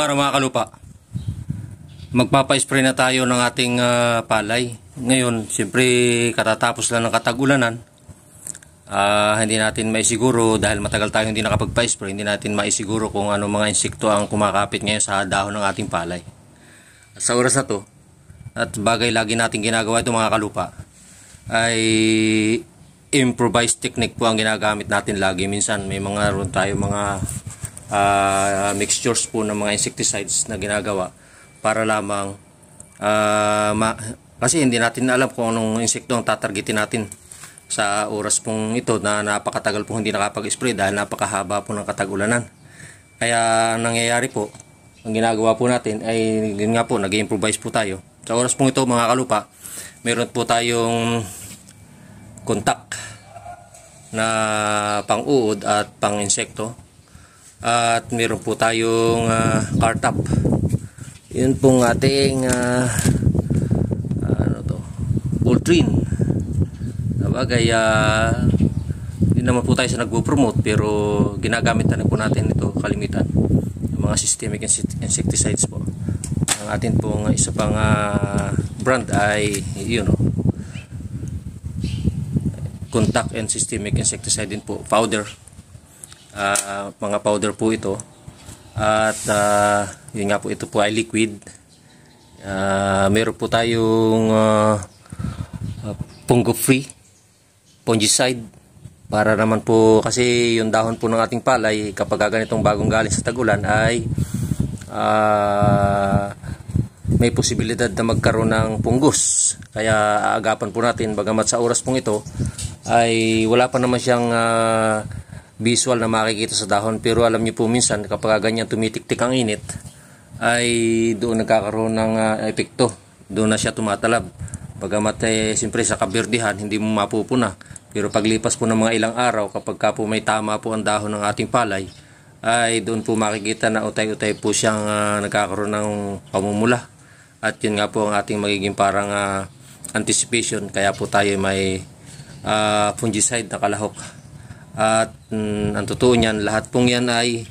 Magandang araw mga kalupa. Magpapa-spray na tayo ng ating palay. Ngayon, siyempre katatapos lang ng katag-ulanan. Hindi natin maisiguro dahil matagal tayo hindi nakapagpa-spray, hindi natin maisiguro kung ano mga insekto ang kumakapit ngayon sa dahon ng ating palay. At sa oras na to, at bagay lagi natin ginagawa ito mga kalupa, ay improvised technique po ang ginagamit natin lagi. Minsan may mga ron tayo mga mixtures po ng mga insecticides na ginagawa para lamang kasi hindi natin alam kung anong insekto ang tatargetin natin sa oras pong ito na napakatagal pong hindi nakapag-spray dahil napakahaba po ng katag-ulanan. Kaya ang nangyayari po, ang ginagawa po natin ay yun nga po, nag-improvise po tayo. Sa oras pong ito mga kalupa, meron po tayong kontak na pang-uod at pang-insekto. At meron po tayong cartap. Yun pong ating Ultrin. Sabagay, hindi naman po tayo sa nagpo-promote pero ginagamit na po natin ito kalimitan. Yung mga systemic insecticides po. Ang atin pong isa pang brand ay yun, contact and systemic insecticide din po, powder. Mga powder po ito at yun nga po, ito po ay liquid. Meron po tayong fungo free fungicide para naman po kasi yung dahon po ng ating palay kapag ganitong bagong galing sa tag-ulan ay may posibilidad na magkaroon ng punggos, kaya aagapan po natin. Bagamat sa oras pong ito ay wala pa naman siyang visual na makikita sa dahon, pero alam niyo po minsan kapag ganyan tumitik-tik ang init ay doon nagkakaroon ng epekto, doon na siya tumatalab. Bagamat siyempre sa kaberdihan hindi mo mapupuna, pero paglipas po ng mga ilang araw kapag ka po may tama po ang dahon ng ating palay ay doon po makikita na utay-utay po siyang nagkakaroon ng pamumula. At yun nga po ang ating magiging parang anticipation, kaya po tayo may fungicide na kalahok. At ang totoo niyan, lahat pong yan ay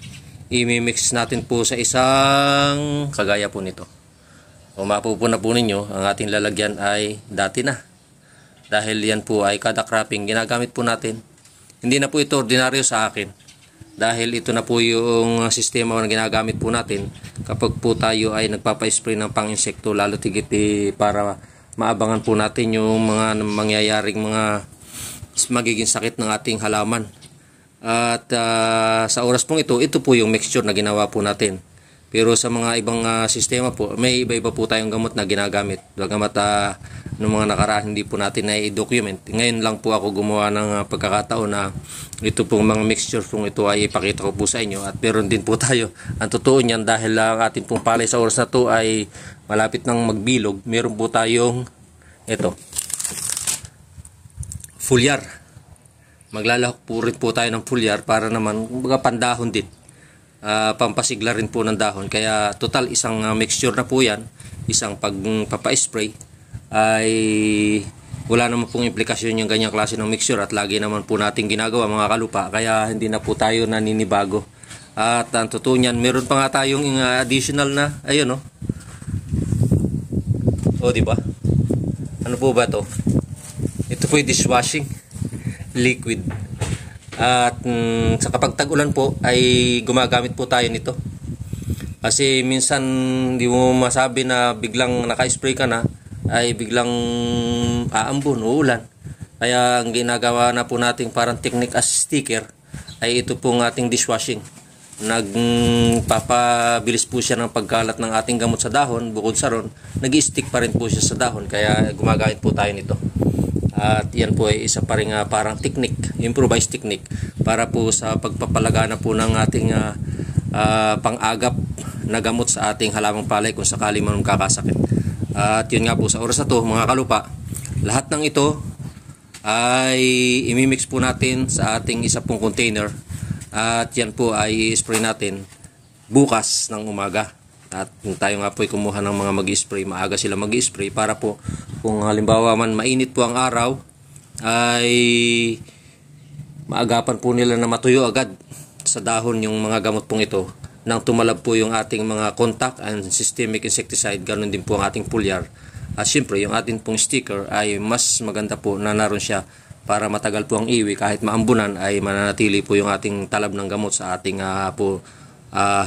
i-mix natin po sa isang kagaya po nito. Kung mapupuna po ninyo, ang ating lalagyan ay dati na. Dahil yan po ay kada cropping ginagamit po natin. Hindi na po ito ordinaryo sa akin. Dahil ito na po yung sistema na ginagamit po natin kapag po tayo ay nagpapa-spray ng pang-insekto, lalo tigit para maabangan po natin yung mga mangyayaring mga magiging sakit ng ating halaman. At sa oras pong ito po yung mixture na ginawa po natin. Pero sa mga ibang sistema po, may iba-iba po tayong gamot na ginagamit. Bagamat noong mga nakaraan hindi po natin na i-document. Ngayon lang po ako gumawa ng pagkakataon na ito pong mga mixture pong ito ay ipakita ko po sa inyo. At meron din po tayo. Ang totoo niyan, dahil ang ating pong palay sa oras na to ay malapit ng magbilog, meron po tayong ito, foliar. Maglalahok po rin po tayo ng foliar para naman mga pandahon din, pampasigla rin po ng dahon. Kaya total isang mixture na po yan, isang pagpapa-spray ay wala naman pong implikasyon yung ganyang klase ng mixture at lagi naman po natin ginagawa mga kalupa, kaya hindi na po tayo naninibago. At ang totoo niyan, meron pa nga tayong additional na ayun diba? Ano po ba to? Ito po yung dishwashing liquid. At sa kapag tag-ulan po ay gumagamit po tayo nito. Kasi minsan hindi mo masabi na biglang naka-spray ka na ay biglang aambon, uulan. Kaya ang ginagawa na po nating parang technique as sticker ay ito pong ating dishwashing. Nagpapabilis po siya ng pagkalat ng ating gamot sa dahon. Bukod sa ron, nag-stick pa rin po siya sa dahon, kaya gumagamit po tayo nito. At yan po ay isa pa rin parang technique, improvised technique para po sa pagpapalagana po ng ating pang-agap na gamot sa ating halamang palay kung sakali man kakasakit. At yun nga po, sa oras na to mga kalupa, lahat ng ito ay imimix po natin sa ating isa pong container. At yan po ay i-spray natin bukas ng umaga. At tayo nga po ay kumuha ng mga mag-spray, maaga sila mag-spray para po kung halimbawa man mainit po ang araw ay maagapan po nila na matuyo agad sa dahon yung mga gamot pong ito. nang tumalab po yung ating mga contact and systemic insecticide, ganun din po ang ating foliar. At syempre, yung ating pong sticker ay mas maganda po na naroon siya para matagal po ang iwi. Kahit maambunan ay mananatili po yung ating talab ng gamot sa ating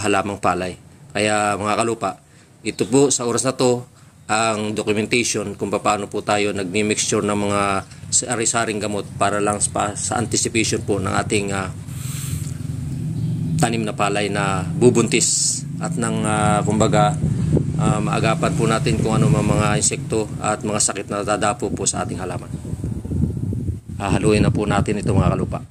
halamang palay. Kaya mga kalupa, ito po sa oras na to ang documentation kung paano po tayo nagmi-mixture ng mga sari-saring gamot para lang sa anticipation po ng ating tanim na palay na bubuntis at ng kumbaga maagapan po natin kung ano mga insekto at mga sakit na dadapo po sa ating halaman. Hahaluin na po natin ito mga kalupa.